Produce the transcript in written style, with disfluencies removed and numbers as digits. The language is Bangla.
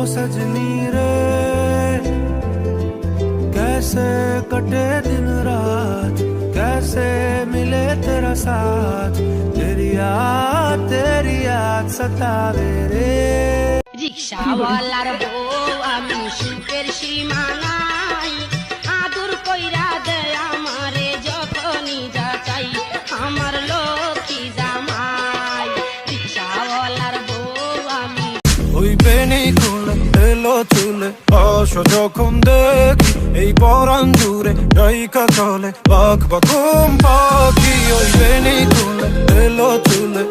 सजनी रे कैसे कटे दिन रात, कैसे मिले तेरा साथ, तेरी याद सतावे रे। রিক্সাওয়ালার বউ আমি সুখের সীমানাই, আদর কইরা দেয় আমারে যখনই যা চাই, আমার লক্ষ্মী জামাই। রিক্সাওয়ালার বউ আমি। ওই বেনি খুলে এলো চুলে আসো যখন দেখি, এই পরাণ জুড়ে নায়িকা চলে বাঘ বাকুম পাখি। ওই বেনি খুলে এলো চুলে